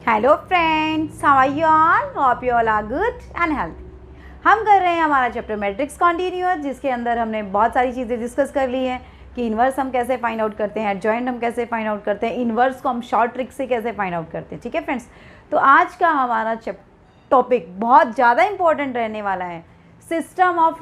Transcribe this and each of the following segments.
Hello friends, how are you all? Hope you all are good and healthy. हम कर रहे हैं हमारा चैप्टर मैट्रिक्स कंटिन्यूअस, जिसके अंदर हमने बहुत सारी चीज़ें डिस्कस कर ली हैं कि इन्वर्स हम कैसे फाइंड आउट करते हैं, एडजॉइंट हम कैसे फाइंड आउट करते हैं, इन्वर्स को हम शॉर्ट ट्रिक से कैसे फाइंड आउट करते हैं। ठीक है फ्रेंड्स, तो आज का हमारा टॉपिक बहुत ज़्यादा इंपॉर्टेंट रहने वाला है, system of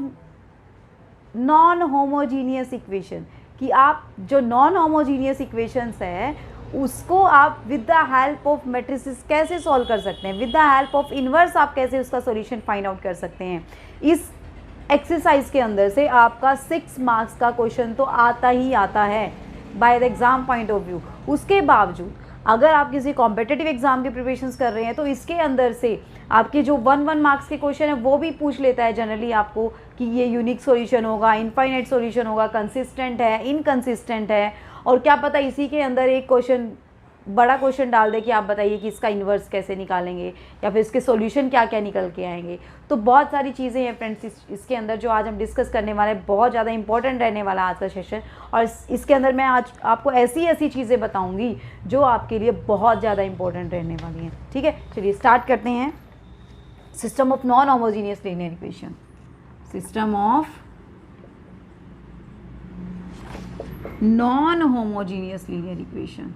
non homogeneous equation. कि आप जो नॉन होमोजीनियस इक्वेशंस है उसको आप with the help of matrices कैसे सॉल्व कर सकते हैं, with the help of inverse आप कैसे उसका सॉल्यूशन फाइंड आउट कर सकते हैं। इस एक्सरसाइज के अंदर से आपका 6 मार्क्स का क्वेश्चन तो आता ही आता है by the exam point of view. उसके बावजूद अगर आप किसी कॉम्पिटिटिव एग्जाम की प्रिपरेशंस कर रहे हैं तो इसके अंदर से आपके जो 1 मार्क्स के क्वेश्चन है वो भी पूछ लेता है जनरली आपको कि ये यूनिक सॉल्यूशन होगा, इनफाइनाइट सॉल्यूशन होगा, कंसिस्टेंट है, इनकंसिस्टेंट है, और क्या पता इसी के अंदर एक क्वेश्चन बड़ा क्वेश्चन डाल दे कि आप बताइए कि इसका इन्वर्स कैसे निकालेंगे या फिर इसके सॉल्यूशन क्या क्या निकल के आएंगे। तो बहुत सारी चीज़ें हैं फ्रेंड्स इसके अंदर जो आज हम डिस्कस करने वाले हैं, बहुत ज़्यादा इंपॉर्टेंट रहने वाला आज का सेशन। और इसके अंदर मैं आज आपको ऐसी ऐसी चीज़ें बताऊंगी जो आपके लिए बहुत ज़्यादा इंपॉर्टेंट रहने वाली हैं। ठीक है, चलिए स्टार्ट करते हैं। System of non homogeneous linear equation, system of non homogeneous linear equation.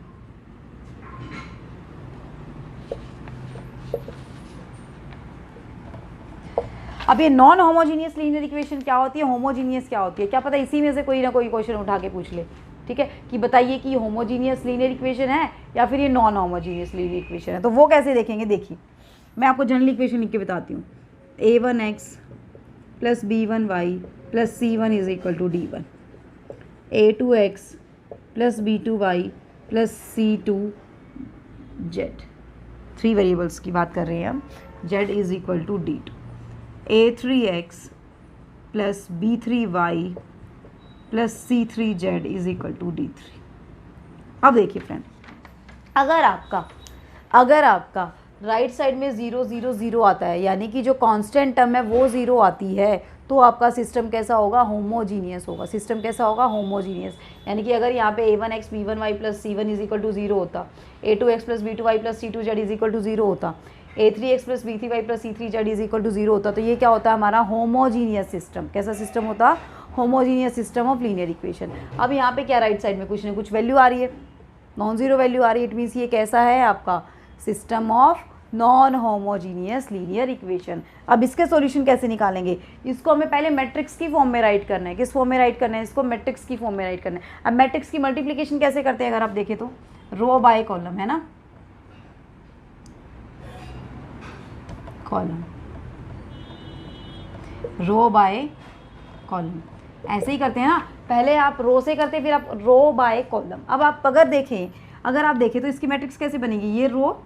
अब ये नॉन होमोजीनियस लीनियर इक्वेशन क्या होती है, होमोजीनियस क्या होती है, क्या पता इसी में से कोई ना कोई क्वेश्चन उठा के पूछ ले। ठीक है, कि बताइए कि ये होमोजीनियस लीनियर इक्वेशन है या फिर ये नॉन होमोजीनियस लीनियर इक्वेशन है। तो वो कैसे देखेंगे, देखिए मैं आपको जनरल इक्वेशन लिख के बताती हूँ। a1x plus b1y plus c1 is equal to d1, a2x plus b2y plus c2z, 3 variables की बात कर रहे हैं हम, z is equal to d2, a3x plus b3y plus c3z is equal to d3। अब देखिए फ्रेंड, अगर आपका राइट साइड में 0 0 0 आता है, यानी कि जो कांस्टेंट टर्म है वो 0 आती है, तो आपका सिस्टम कैसा होगा, होमोजीनियस होगा। सिस्टम कैसा होगा, होमोजीनियस। यानी कि अगर यहाँ पे a1x b1y plus c1 is equal to 0 होता, a2x plus b2y plus c2z is equal to 0 होता, a3x plus b3y plus c3z is equal to 0 होता, तो ये क्या होता है हमारा होमोजीनियस सिस्टम। कैसा सिस्टम होता, homogeneous system of linear equation. अब यहाँ पे क्या राइट साइड में कुछ ना कुछ वैल्यू आ रही है, नॉन जीरो वैल्यू आ रही है, इट मीन्स ये कैसा है आपका system of non homogeneous linear equation. अब इसके सॉल्यूशन कैसे निकालेंगे, इसको हमें पहले मैट्रिक्स की फॉर्म में राइट करना है। किस फॉर्म में राइट करना है, इसको मैट्रिक्स की फॉर्म में राइट करना है। अब मैट्रिक्स की मल्टीप्लिकेशन कैसे करते हैं, अगर आप देखें तो रो बाय कॉलम है ना, कॉलम, रो बाय कॉलम, ऐसे ही करते हैं ना। पहले आप रो से करते हैं, फिर आप रो बाय कॉलम। अब आप अगर आप देखें तो इसकी मैट्रिक्स कैसे बनेगी, ये रो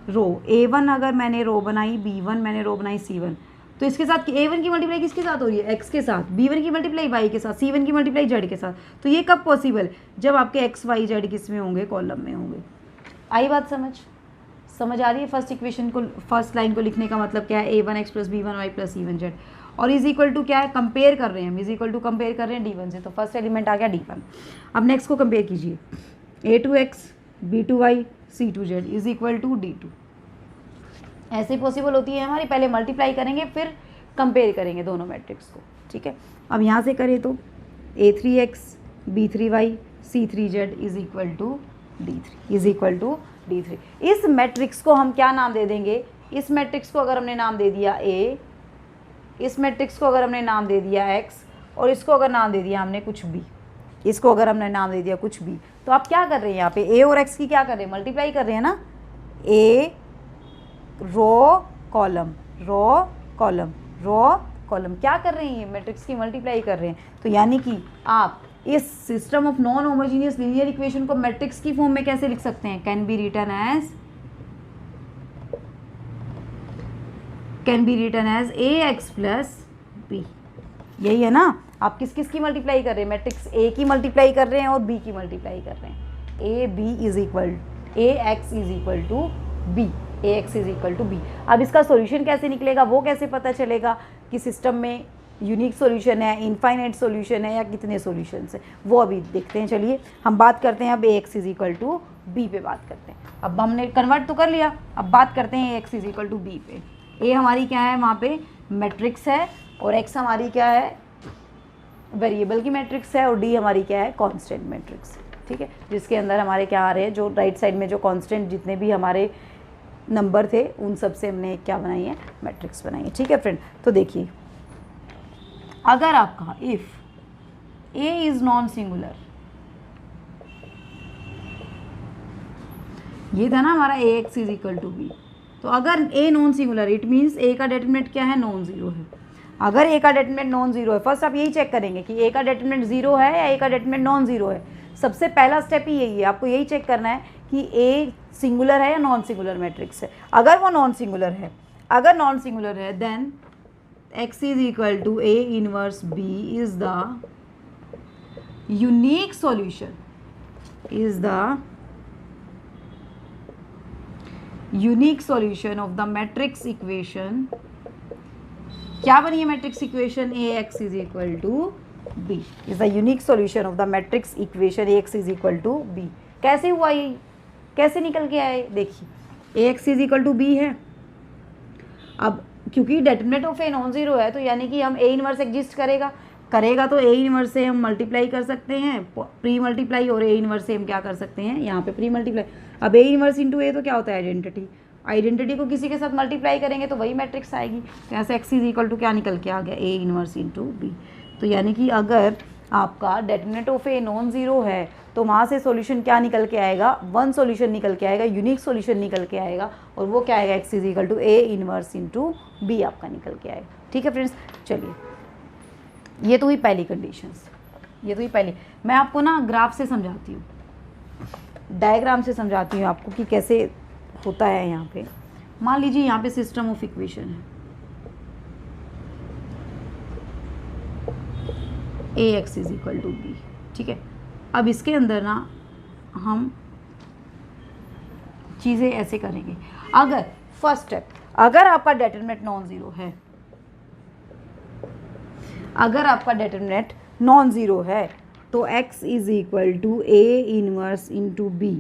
a1 अगर मैंने रो बनाई, b1 मैंने रो बनाई c1, तो इसके साथ a1 की मल्टीप्लाई किसके साथ हो रही है, x के साथ, b1 की मल्टीप्लाई y के साथ, c1 की मल्टीप्लाई z के साथ। तो ये कब पॉसिबल, जब आपके x y z किस में होंगे, कॉलम में होंगे। आई बात समझ आ रही है। फर्स्ट इक्वेशन को, फर्स्ट लाइन को लिखने का मतलब क्या है, a1x plus b1y plus c1z, और इज इक्वल टू क्या है, कंपेयर कर रहे हैं हम, इज इक्वल टू कंपेयर कर रहे हैं d1 से, तो फर्स्ट एलिमेंट आ गया d1। अब नेक्स्ट को कंपेयर कीजिए, a2x b2y c2z is equal to d2। ऐसे ही पॉसिबल होती है हमारी, पहले मल्टीप्लाई करेंगे फिर कंपेयर करेंगे दोनों मैट्रिक्स को। ठीक है, अब यहाँ से करें तो a3x b3y c3z is equal to d3 is equal to d3। इस मैट्रिक्स को हम क्या नाम दे देंगे, इस मैट्रिक्स को अगर हमने नाम दे दिया a, इस मैट्रिक्स को अगर हमने नाम दे दिया x, और इसको अगर नाम दे दिया हमने कुछ b, इसको अगर हमने नाम दे दिया कुछ b, तो आप क्या कर रहे हैं यहाँ पे, a और x की क्या कर रहे हैं, मल्टीप्लाई कर रहे हैं ना। a row column, row column, row column, क्या कर रहे हैं, मैट्रिक्स की मल्टीप्लाई कर रहे हैं। तो यानी कि आप इस system of non homogeneous linear equation को मैट्रिक्स की फॉर्म में कैसे लिख सकते हैं, can be written as ax plus b। यही है ना, आप किस किस की मल्टीप्लाई कर रहे हैं, मैट्रिक्स a की मल्टीप्लाई कर रहे हैं और b की मल्टीप्लाई कर रहे हैं। ax is equal to b, ax is equal to b। अब इसका सॉल्यूशन कैसे निकलेगा, वो कैसे पता चलेगा कि सिस्टम में यूनिक सॉल्यूशन है, इनफाइनाइट सॉल्यूशन है या कितने सॉल्यूशंस है, वो अभी देखते हैं। चलिए हम बात करते हैं अब ax is equal to B पे बात करते हैं। अब हमने कन्वर्ट तो कर लिया, अब बात करते हैं X is equal to B पे। ए हमारी क्या है, वहाँ पे मैट्रिक्स है, और एक्स हमारी क्या है, वेरिएबल की मैट्रिक्स है, और डी हमारी क्या है, कांस्टेंट मैट्रिक्स। ठीक है, जिसके अंदर हमारे क्या आ रहे हैं, जो राइट साइड में जो कांस्टेंट जितने भी हमारे नंबर थे उन सब से हमने क्या बनाई है, मैट्रिक्स बनाई है। ठीक है फ्रेंड, तो देखिए अगर आपका if A is non singular, ये था ना हमारा A X is equal to B, तो अगर A non singular it means A का डिटरमिनेंट क्या है, नॉन जीरो है। अगर ए का डिटरमिनेंट नॉन जीरो है, फर्स्ट आप यही चेक करेंगे कि ए का डिटरमिनेंट जीरो है या ए का डिटरमिनेंट नॉन जीरो है। सबसे पहला स्टेप ही यही है, आपको यही चेक करना है कि ए सिंगुलर है या नॉन सिंगुलर मैट्रिक्स है। अगर वो नॉन सिंगुलर है, अगर नॉन सिंगुलर है then x is equal to A inverse B is the unique solution, is the unique solution of the matrix equation. क्या बनी है matrix equation, A X is equal to B is the unique solution of the matrix equation A X is equal to B. कैसे हुआ ये, कैसे निकल के आए, देखिए A X is equal to B है। अब क्योंकि determinant of A non zero है, तो यानी कि हम ए इनवर्स एग्जिस्ट करेगा तो ए इनवर्स से हम मल्टीप्लाई कर सकते हैं, प्री मल्टीप्लाई, और ए इनवर्स से हम क्या कर सकते हैं, यहाँ पे प्री मल्टीप्लाई। अब ए इनवर्स इंटू ए तो क्या होता है, आइडेंटिटी। आइडेंटिटी को किसी के साथ मल्टीप्लाई करेंगे तो वही मैट्रिक्स आएगी। तो ऐसे एक्स इज इक्वल टू क्या निकल के आ गया, ए इनवर्स इंटू बी। तो यानी कि अगर आपका determinant of A non zero है तो वहाँ से सॉल्यूशन क्या निकल के आएगा, वन सॉल्यूशन निकल के आएगा, यूनिक सॉल्यूशन निकल के आएगा, और वो क्या आएगा, X is equal to A inverse into B आपका निकल के आएगा। ठीक है फ्रेंड्स, चलिए ये तो हुई पहली कंडीशंस, ये तो हुई पहली। मैं आपको ना ग्राफ से समझाती हूँ, डायग्राम से समझाती हूँ आपको कि कैसे होता है। यहाँ पे मान लीजिए यहाँ पे सिस्टम ऑफ इक्वेशन है, A X is equal to B. ठीक है, अब इसके अंदर ना हम चीज़ें ऐसे करेंगे। अगर फर्स्ट स्टेप, अगर आपका डिटरमिनेंट नॉन ज़ीरो है, अगर आपका डिटरमिनेंट नॉन ज़ीरो है तो x is equal to A inverse into B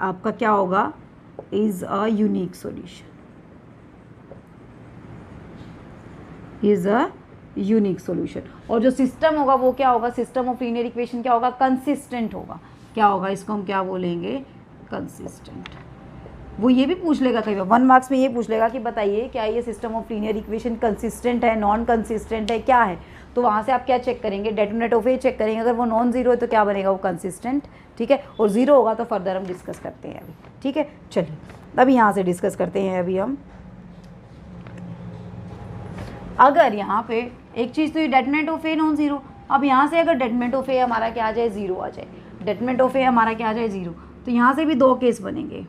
आपका क्या होगा, is a unique solution, is a unique solution. और जो सिस्टम होगा वो क्या होगा, सिस्टम ऑफ लीनियर इक्वेशन क्या होगा, कंसिस्टेंट होगा। क्या होगा, इसको हम क्या बोलेंगे, कंसिस्टेंट। वो ये भी पूछ लेगा कई बार 1 मार्क्स में, ये पूछ लेगा कि बताइए क्या ये system of linear equation consistent है, नॉन कंसिस्टेंट है, क्या है। तो वहाँ से आप क्या चेक करेंगे, डिटरमिनेंट ऑफ ए चेक करेंगे। अगर वो नॉन जीरो है तो क्या बनेगा, वो कंसिस्टेंट। ठीक है, और जीरो होगा तो फर्दर हम डिस्कस करते हैं अभी। ठीक है, चलिए अभी यहाँ से डिस्कस करते हैं। अभी हम अगर यहाँ पे एक चीज़ तो ये determinant of A non zero, अब यहाँ से अगर डिटरमिनेंट ऑफ ए हमारा क्या आ जाए, जीरो आ जाए, डिटरमिनेंट ऑफ ए हमारा क्या आ जाए, जीरो, तो यहाँ से भी 2 केस बनेंगे,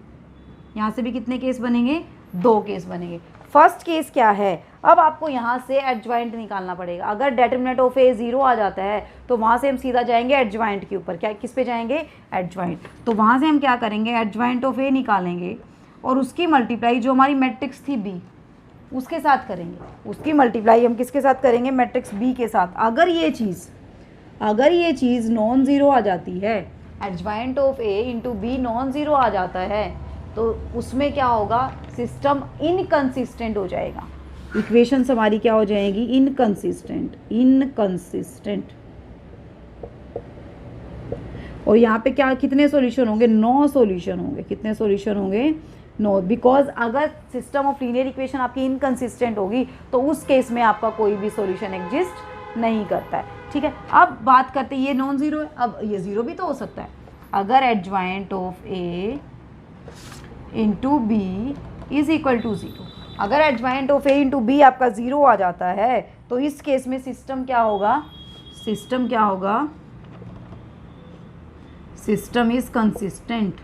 यहाँ से भी कितने केस बनेंगे, 2 केस बनेंगे। फर्स्ट केस क्या है, अब आपको यहाँ से एडजॉइंट निकालना पड़ेगा। अगर डिटरमिनेंट ऑफ ए जीरो आ जाता है तो वहाँ से हम सीधा जाएंगे एडजॉइंट के ऊपर, क्या किस पे जाएंगे, एडजॉइंट। तो वहाँ से हम क्या करेंगे, एडजॉइंट ऑफ ए निकालेंगे और उसकी मल्टीप्लाई जो हमारी मैट्रिक्स थी बी उसके साथ करेंगे। उसकी मल्टीप्लाई हम किसके साथ करेंगे, मैट्रिक्स बी के साथ। अगर ये चीज़ नॉन ज़ीरो आ जाती है, adjoint of A into B non zero आ जाता है, तो उसमें क्या होगा, सिस्टम इनकंसिस्टेंट हो जाएगा। इक्वेशंस हमारी क्या हो जाएगी, इनकंसिस्टेंट। और यहाँ पे क्या, कितने सॉल्यूशन होंगे, 9 सॉल्यूशन होंगे। कितने सॉल्यूशन होंगे, 9। बिकॉज अगर सिस्टम ऑफ लीनियर इक्वेशन आपकी इनकंसिस्टेंट होगी तो उस केस में आपका कोई भी सॉल्यूशन एग्जिस्ट नहीं करता है। ठीक है, अब बात करते हैं, ये नॉन जीरो है, अब ये जीरो भी तो हो सकता है। अगर adjoint of A into B is equal to zero, अगर adjoint of A into B आपका ज़ीरो आ जाता है तो इस केस में सिस्टम क्या होगा, सिस्टम इज कंसिस्टेंट।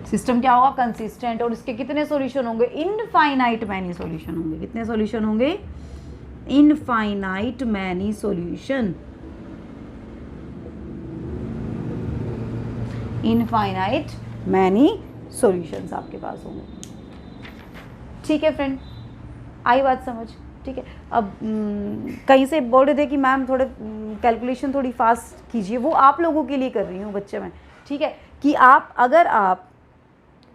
सिस्टम क्या होगा, कंसिस्टेंट। और इसके कितने सॉल्यूशन होंगे, इनफाइनाइट मैनी सॉल्यूशन होंगे। कितने सॉल्यूशन होंगे, infinite many solution. Infinite many solutions आपके पास होंगे। ठीक है फ्रेंड, आई बात समझ। ठीक है, अब कहीं से बोल रहे थे कि मैम थोड़े कैलकुलेशन थोड़ी फास्ट कीजिए, वो आप लोगों के लिए कर रही हूँ बच्चे, मैं ठीक है, कि आप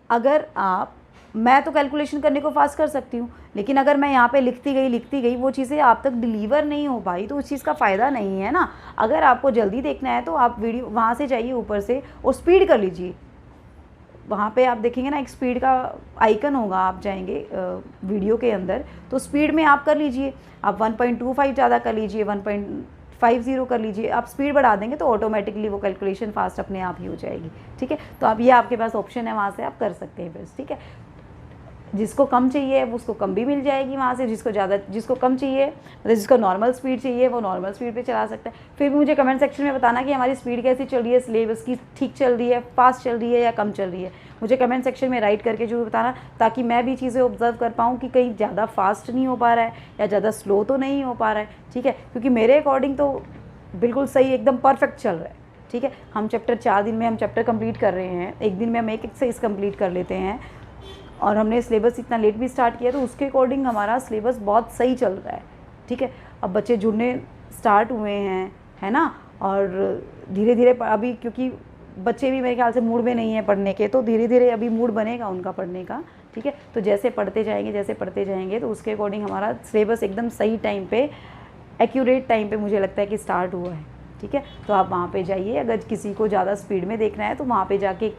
अगर आप मैं तो कैलकुलेशन करने को फास्ट कर सकती हूँ, लेकिन अगर मैं यहाँ पे लिखती गई वो चीज़ें आप तक डिलीवर नहीं हो पाई तो उस चीज़ का फ़ायदा नहीं है ना। अगर आपको जल्दी देखना है तो आप वीडियो वहाँ से जाइए ऊपर से और स्पीड कर लीजिए। वहाँ पे आप देखेंगे ना एक स्पीड का आइकन होगा, आप जाएंगे वीडियो के अंदर तो स्पीड में आप कर लीजिए, आप 1.25 ज़्यादा कर लीजिए, 1.50 कर लीजिए, आप स्पीड बढ़ा देंगे तो ऑटोमेटिकली वो कैलकुलेशन फास्ट अपने आप ही हो जाएगी। ठीक है, तो अब ये आपके पास ऑप्शन है, वहाँ से आप कर सकते हैं बस। ठीक है, जिसको कम चाहिए उसको कम भी मिल जाएगी वहाँ से, जिसको कम चाहिए मतलब जिसको नॉर्मल स्पीड चाहिए वो नॉर्मल स्पीड पे चला सकता है। फिर भी मुझे कमेंट सेक्शन में बताना कि हमारी स्पीड कैसी चल रही है, सिलेबस की ठीक चल रही है, फास्ट चल रही है या कम चल रही है। मुझे कमेंट सेक्शन में राइट करके जरूर बताना, ताकि मैं भी चीज़ें ऑब्जर्व कर पाऊँ कि कहीं ज़्यादा फास्ट नहीं हो पा रहा है या ज़्यादा स्लो तो नहीं हो पा रहा है। ठीक है, क्योंकि मेरे अकॉर्डिंग तो बिल्कुल सही, एकदम परफेक्ट चल रहा है। ठीक है, हम चैप्टर 4 दिन में हम चैप्टर कंप्लीट कर रहे हैं, एक दिन में हम एक एक्सरसाइज कंप्लीट कर लेते हैं, और हमने सिलेबस इतना लेट भी स्टार्ट किया तो उसके अकॉर्डिंग हमारा सिलेबस बहुत सही चल रहा है। ठीक है, अब बच्चे जुड़ने स्टार्ट हुए हैं, है ना, और धीरे धीरे अभी क्योंकि बच्चे भी मेरे ख्याल से मूड में नहीं है पढ़ने के, तो धीरे धीरे अभी मूड बनेगा उनका पढ़ने का। ठीक है, तो जैसे पढ़ते जाएंगे तो उसके अकॉर्डिंग हमारा सिलेबस एकदम सही टाइम पे, एक्यूरेट टाइम पे मुझे लगता है कि स्टार्ट हुआ है। ठीक है, तो आप वहाँ पे जाइए, अगर किसी को ज़्यादा स्पीड में देखना है तो वहाँ पे जाके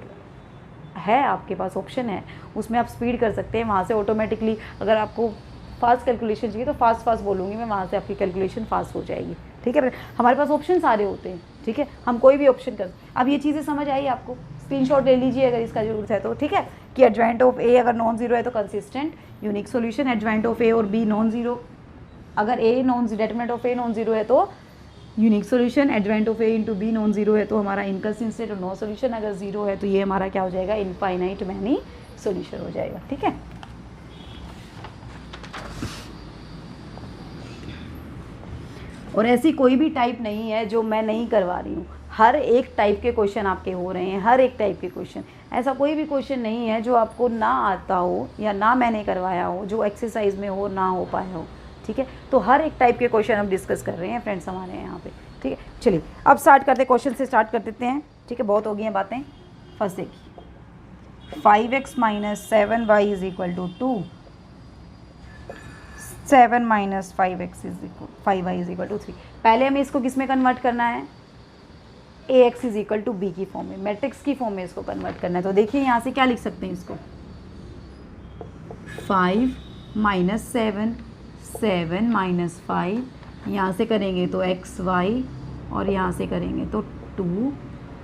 है आपके पास ऑप्शन है, उसमें आप स्पीड कर सकते हैं। वहाँ से ऑटोमेटिकली अगर आपको फास्ट कैलकुलेशन चाहिए तो फास्ट बोलूँगी मैं, वहाँ से आपकी कैलकुलेशन फास्ट हो जाएगी। ठीक है, हमारे पास ऑप्शन सारे होते हैं। ठीक है, हम कोई भी ऑप्शन कर, अब ये चीज़ें समझ आई आपको, स्क्रीनशॉट ले लीजिए अगर इसका जरूरत है तो। ठीक है, कि एडजॉइंट ऑफ ए अगर नॉन जीरो है तो consistent unique solution, adjoint of A और बी नॉन जीरो, अगर A non determinant of A non zero है तो unique solution, adjoint of A into B non zero है तो हमारा इनकंसिस्टेंट और नो सोल्यूशन, अगर जीरो है तो ये हमारा क्या हो जाएगा, इनफाइनाइट मैनी सोल्यूशन हो जाएगा। ठीक है, और ऐसी कोई भी टाइप नहीं है जो मैं नहीं करवा रही हूँ, हर एक टाइप के क्वेश्चन आपके हो रहे हैं, हर एक टाइप के क्वेश्चन, ऐसा कोई भी क्वेश्चन नहीं है जो आपको ना आता हो या ना मैंने करवाया हो, जो एक्सरसाइज में हो ना हो पाया हो। ठीक है, तो हर एक टाइप के क्वेश्चन हम डिस्कस कर रहे हैं फ्रेंड्स हमारे यहाँ पे। ठीक है, चलिए अब स्टार्ट करते, क्वेश्चन से स्टार्ट कर देते हैं। ठीक है, बहुत हो गई हैं बातें। फर्स्ट देखिए, 5x - 7y = 2, 7 - 5y = 3। पहले हमें इसको किस में कन्वर्ट करना है, ax = b की फॉर्म में, मैट्रिक्स की फॉर्म में इसको कन्वर्ट करना है। तो देखिए यहाँ से क्या लिख सकते हैं इसको, 5 - 7, 7 - 5, यहाँ से करेंगे तो xy और यहाँ से करेंगे तो 2,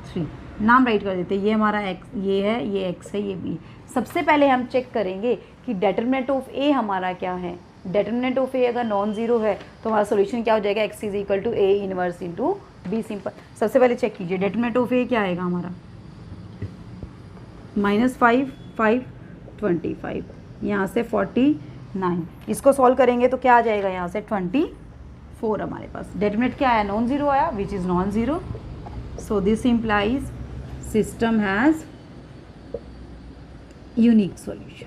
3, नाम राइट कर देते हैं। ये हमारा x, ये है, ये x है, ये b। सबसे पहले हम चेक करेंगे कि डेटरमिनेंट ऑफ a हमारा क्या है। डेटरमिनेंट ऑफ a अगर नॉन जीरो है तो हमारा सॉल्यूशन क्या हो जाएगा, x = a inverse into b simple. सबसे पहले चेक कीजिए डेटरमिनेंट ऑफ a क्या आएगा हमारा, -5, 5, 25, यहाँ से 49। इसको सॉल्व करेंगे तो क्या आ जाएगा, यहाँ से 24 हमारे पास। डेटरमिनेंट क्या आया, नॉन जीरो आया, which is non zero. So this implies system has unique solution,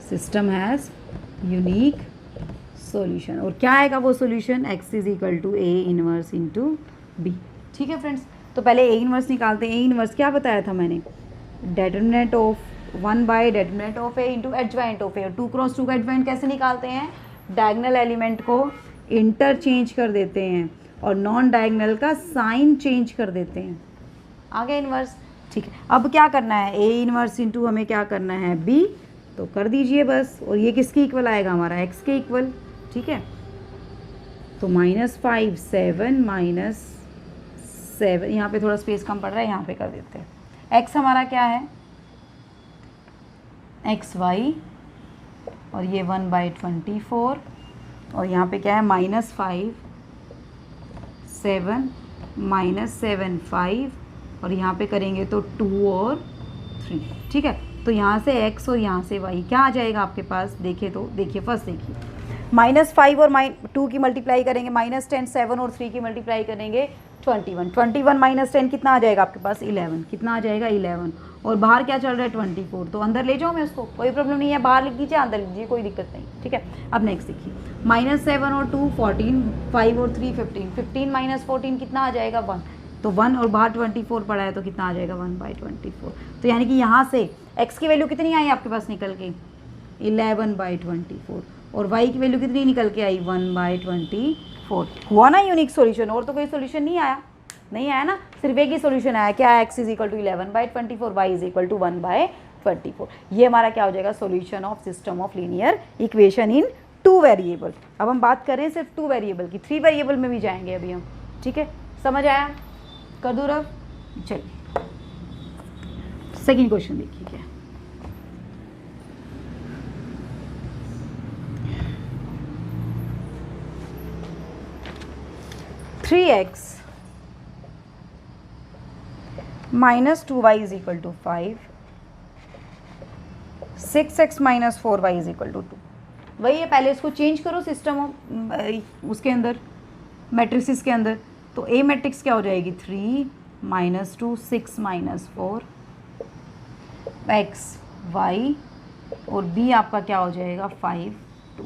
system has unique solution. और क्या आएगा वो solution, x = a inverse into b। ठीक है फ्रेंड्स, तो पहले a इनवर्स निकालते हैं। a इनवर्स क्या बताया था मैंने, determinant of 1 / determinant of a into adjoint of a। 2 × 2 का एडजॉइंट कैसे निकालते हैं, डायगनल एलिमेंट को इंटरचेंज कर देते हैं और नॉन डायगनल का साइन चेंज कर देते हैं। आ गया इनवर्स। ठीक है, अब क्या करना है, a इनवर्स इंटू हमें क्या करना है b, तो कर दीजिए बस। और ये किसके इक्वल आएगा, हमारा x के इक्वल। ठीक है, तो -5, 7 - 7, यहाँ पे थोड़ा स्पेस कम पड़ रहा है, यहाँ पे कर देते हैं। x हमारा क्या है, xy, और ये 1/24, और यहाँ पे क्या है, -5, 7 - 7, 5, और यहाँ पे करेंगे तो 2 और 3। ठीक है, तो यहाँ से x और यहाँ से y क्या आ जाएगा आपके पास, देखिए तो देखिए फर्स्ट देखिए, -5 और -2 की मल्टीप्लाई करेंगे, -10, 7 और 3 की मल्टीप्लाई करेंगे 21, 21 - 10 कितना आ जाएगा आपके पास, 11, कितना आ जाएगा 11, और बाहर क्या चल रहा है 24, तो अंदर ले जाओ मैं उसको, कोई प्रॉब्लम नहीं है, बाहर लिख दीजिए अंदर लिख दीजिए, कोई दिक्कत नहीं। ठीक है, अब नेक्स्ट देखिए, -7 और 2 14, 5 और 3 15, 15 - 14 कितना आ जाएगा 1, तो 1 और बाहर 24 पड़ा है तो कितना आ जाएगा 1/24। तो यानी कि यहाँ से x की वैल्यू कितनी आई आपके पास निकल के 11/24 और y की वैल्यू कितनी निकल के आई 1/24। हुआ ना यूनिक सॉल्यूशन, और तो कोई सॉल्यूशन नहीं आया ना, सिर्फ एक ही सॉल्यूशन आया। क्या है? x = 11/24, y = 1/24। ये हमारा क्या हो जाएगा? Solution of system of linear equation in 2 variable. अब हम बात करें सिर्फ 2 वेरिएबल की, 3 वेरिएबल में भी जाएंगे अभी हम। ठीक है, समझ आया? कर दूँ रब? चलिए सेकेंड क्वेश्चन देखिए क्या। (3x - 2y = 5, 6x - 4y = 2। वही है, पहले इसको चेंज करो सिस्टम उसके अंदर, मैट्रिक्स के अंदर। तो ए मैट्रिक्स क्या हो जाएगी 3 - 2 6 - 4 x y, और बी आपका क्या हो जाएगा 5 2।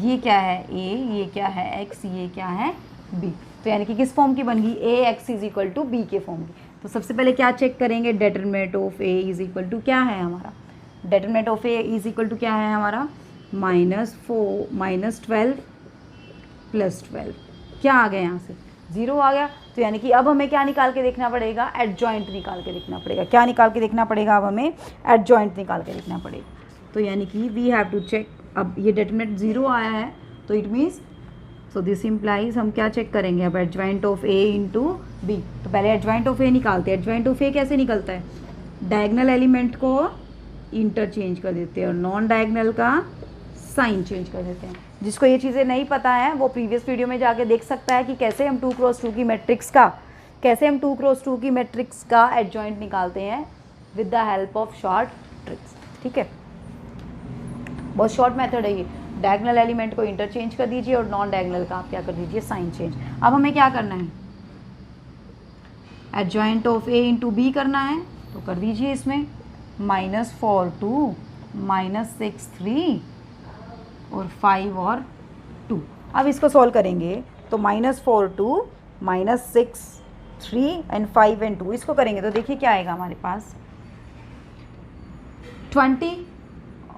ये क्या है ए, ये क्या है x, ये क्या है बी। तो यानी कि किस फॉर्म की बन गई? ए x = बी के फॉर्म की। तो सबसे पहले क्या चेक करेंगे? डिटरमिनेंट ऑफ ए = क्या है हमारा? डिटरमिनेंट ऑफ ए = क्या है हमारा? -12 + 12। क्या आ गया यहाँ से? 0 आ गया। तो यानी कि अब हमें क्या निकाल के देखना पड़ेगा? एडजॉइंट निकाल के देखना पड़ेगा। क्या निकाल के देखना पड़ेगा? अब हमें एडजॉइंट निकाल के देखना पड़ेगा। तो यानी कि वी हैव टू चेक। अब ये डिटरमिनेंट 0 आया है तो it means, so this implies हम क्या चेक करेंगे अब? Adjoint of A into B. तो पहले एडजॉइंट ऑफ ए निकालते हैं। एडजॉइंट ऑफ ए कैसे निकलता है? डायगनल एलिमेंट को इंटरचेंज कर देते हैं और नॉन डायगनल का साइन चेंज कर देते हैं। जिसको ये चीज़ें नहीं पता है वो प्रीवियस वीडियो में जाके देख सकता है कि कैसे हम 2x2 की मैट्रिक्स का एडजॉइंट निकालते हैं with the help of short tricks. ठीक है, बहुत शॉर्ट मेथड है ये। डायगनल एलिमेंट को इंटरचेंज कर दीजिए और नॉन डायगनल का आप क्या कर दीजिए? Sign change. अब हमें क्या करना है? Adjoint of A into B करना है, तो कर दीजिए इसमें -4 2 -6 3 और 5 और 2। अब इसको सॉल्व करेंगे तो -4 2 -6 3 एंड 5 एंड 2 इसको करेंगे तो देखिए क्या आएगा हमारे पास 20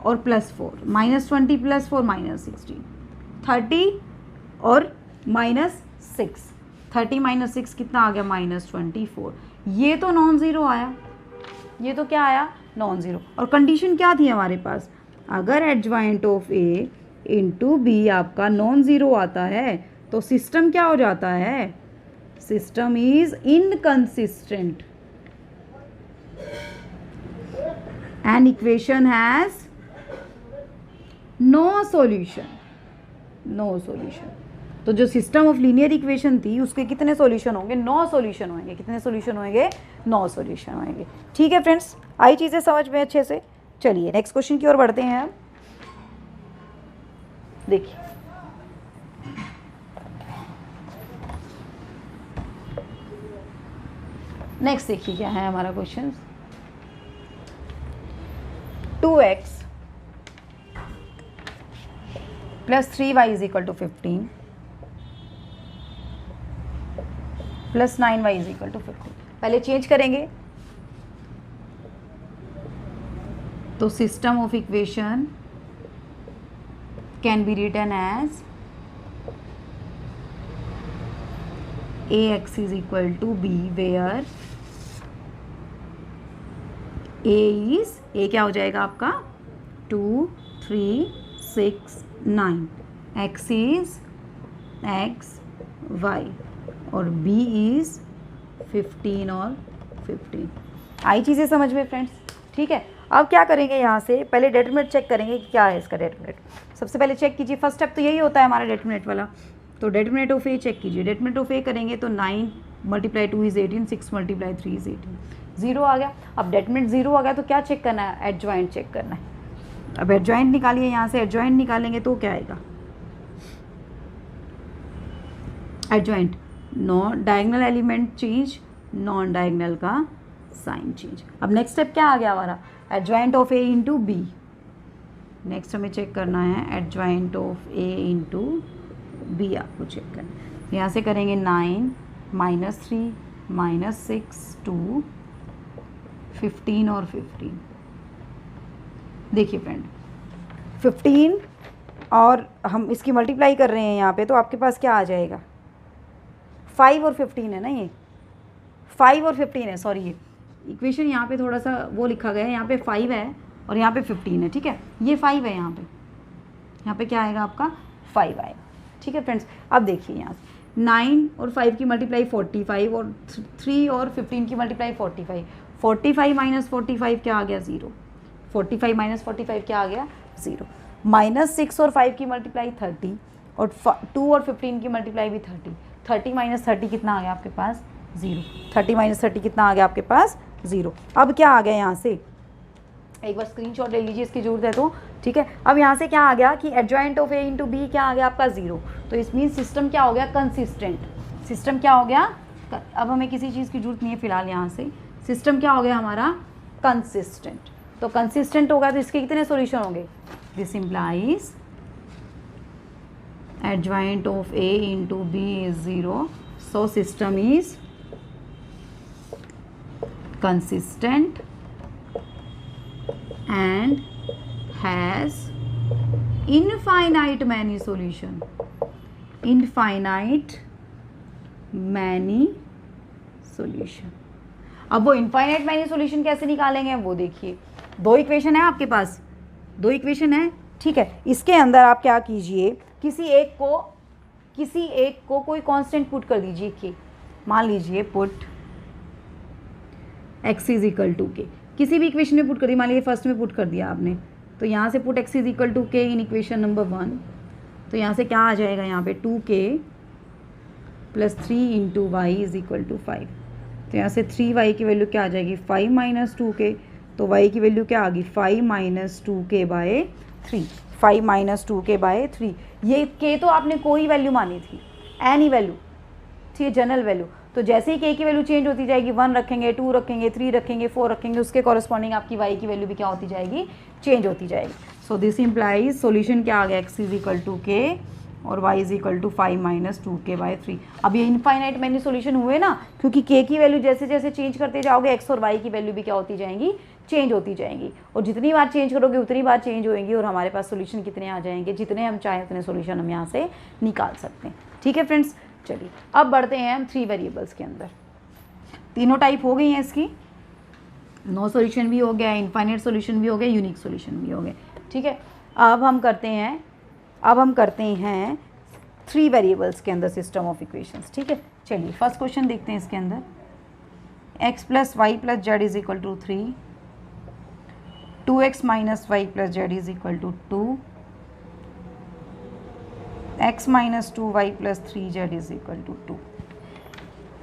और +4 -20 +4 -16 30 और -6 30 - 6 कितना आ गया? -24। ये तो नॉन ज़ीरो आया, ये तो क्या आया? Non zero. और कंडीशन क्या थी हमारे पास? अगर adjoint of A into B आपका नॉन ज़ीरो आता है तो सिस्टम क्या हो जाता है? System is inconsistent and equation has no solution. तो जो सिस्टम ऑफ लीनियर इक्वेशन थी उसके कितने सॉल्यूशन होंगे? 9 सॉल्यूशन होंगे। कितने सॉल्यूशन होंगे? 9 सॉल्यूशन होंगे। ठीक है फ्रेंड्स, आई चीज़ें समझ में अच्छे से। चलिए नेक्स्ट क्वेश्चन की ओर बढ़ते हैं। अब देखिए नेक्स्ट देखिए क्या है हमारा क्वेश्चन। 2x + 3y = 15 + 9y = 15। पहले चेंज करेंगे तो system of equation can be written as ax = b where a क्या हो जाएगा आपका 2 3 6 9 x is x y और b is 15 और 15। आई चीज़ें समझ में फ्रेंड्स? ठीक है, अब क्या करेंगे यहाँ से? पहले डिटरमिनेंट चेक करेंगे कि क्या है इसका डिटरमिनेंट। सबसे पहले चेक कीजिए, फर्स्ट स्टेप तो यही होता है हमारा डिटरमिनेंट वाला। तो डिटरमिनेंट ऑफ ए चेक कीजिए। डिटरमिनेंट ऑफ ए करेंगे तो 9 × 2 = 18 6 × 3 = 18 0 आ गया। अब डिटरमिनेंट 0 आ गया तो क्या चेक करना है? एडजॉइंट चेक करना है। अब एडजॉइंट निकालिए, यहाँ से एडजॉइंट निकालेंगे तो क्या आएगा? Adjoint non diagonal element change, non diagonal का साइन चेंज। अब नेक्स्ट स्टेप क्या आ गया हमारा? Adjoint of A into B. Next हमें चेक करना है adjoint of A into B, आपको चेक करना है। यहाँ से करेंगे 9 - 3 -6 to 15 और 15। देखिए फ्रेंड 15 और हम इसकी मल्टीप्लाई कर रहे हैं यहाँ पे, तो आपके पास क्या आ जाएगा, 5 और 15 है ना, ये 5 और 15 है, सॉरी ये इक्वेशन यहाँ पे थोड़ा सा वो लिखा गया है, यहाँ पे 5 है और यहाँ पे 15 है, ठीक है, ये 5 है, यहाँ पे क्या आएगा आपका 5 आएगा, ठीक है फ्रेंड्स। अब देखिए यहाँ से 9 और 5 की मल्टीप्लाई 45 और 3 और 15 की मल्टीप्लाई 45, 45 माइनस 45 क्या आ गया 0, 45 माइनस 45 क्या आ गया 0, -6 और 5 की मल्टीप्लाई 30 और 2 और 15 की मल्टीप्लाई भी 30, 30 माइनस 30 कितना आ गया आपके पास 0, 30 माइनस 30 कितना आ गया आपके पास 0। अब क्या आ गया यहाँ से, एक बार स्क्रीनशॉट ले लीजिए इसकी जरूरत है तो, ठीक है। अब यहाँ से क्या आ गया कि adjoint of A into B क्या आ गया आपका 0, तो इस मीन सिस्टम क्या हो गया कंसिस्टेंट, सिस्टम क्या हो गया, अब हमें किसी चीज़ की जरूरत नहीं है फिलहाल, यहाँ से सिस्टम क्या हो गया हमारा कंसिस्टेंट, तो कंसिस्टेंट होगा तो इसके कितने सॉल्यूशन होंगे, this implies adjoint of A into B is 0, so system is consistent and has infinite many solution, infinite many solution। अब वो इनफाइनाइट मैनी सोल्यूशन कैसे निकालेंगे वो देखिए, दो इक्वेशन है आपके पास, दो इक्वेशन है, ठीक है। इसके अंदर आप क्या कीजिए, किसी एक को कोई कांस्टेंट पुट कर दीजिए कि मान लीजिए put x is equal to K, किसी भी इक्वेशन में पुट कर दिया, मान लीजिए फर्स्ट में पुट कर दिया आपने, तो यहाँ से put x is equal to K in equation number 1, तो यहाँ से क्या आ जाएगा, यहाँ पे 2k plus 3 into Y is equal to 5, तो यहाँ से 3y की वैल्यू क्या आ जाएगी 5 माइनस 2k, तो y की वैल्यू क्या आ गई 5 minus 2k bye 3, 5 minus 2k bye 3, ये k तो आपने कोई वैल्यू मानी थी, एनी वैल्यू, ठीक है, जनरल वैल्यू, तो जैसे ही k की वैल्यू चेंज होती जाएगी, 1 रखेंगे, 2 रखेंगे, 3 रखेंगे, 4 रखेंगे, उसके कॉरस्पॉन्डिंग आपकी y की वैल्यू भी क्या होती जाएगी, चेंज होती जाएगी। सो दिस इम्प्लाइज सॉल्यूशन क्या आ गया, x is equal to K और y is equal to 5 minus 2k by 3। अब ये इनफाइनाइट मैनी सॉल्यूशन हुए ना, क्योंकि k की वैल्यू जैसे जैसे चेंज करते जाओगे x और y की वैल्यू भी क्या होती जाएंगी, चेंज होती जाएंगी, और जितनी बार चेंज करोगे उतनी बार चेंज होएंगी, और हमारे पास सॉल्यूशन कितने आ जाएंगे, जितने हम चाहें उतने सॉल्यूशन हम यहाँ से निकाल सकते हैं, ठीक है फ्रेंड्स। चलिए अब बढ़ते हैं हम 3 वेरिएबल्स के अंदर, तीनों टाइप हो गई हैं इसकी, नो सॉल्यूशन भी हो गया, इनफाइनाइट सॉल्यूशन भी हो गया, यूनिक सॉल्यूशन भी हो गए, ठीक है। अब हम करते हैं 3 वेरिएबल्स के अंदर सिस्टम ऑफ इक्वेशंस, ठीक है। चलिए फर्स्ट क्वेश्चन देखते हैं इसके अंदर, x plus Y plus Z is equal to 3, 2x minus Y plus Z is equal to 2, x minus 2y plus 3z is equal to 2।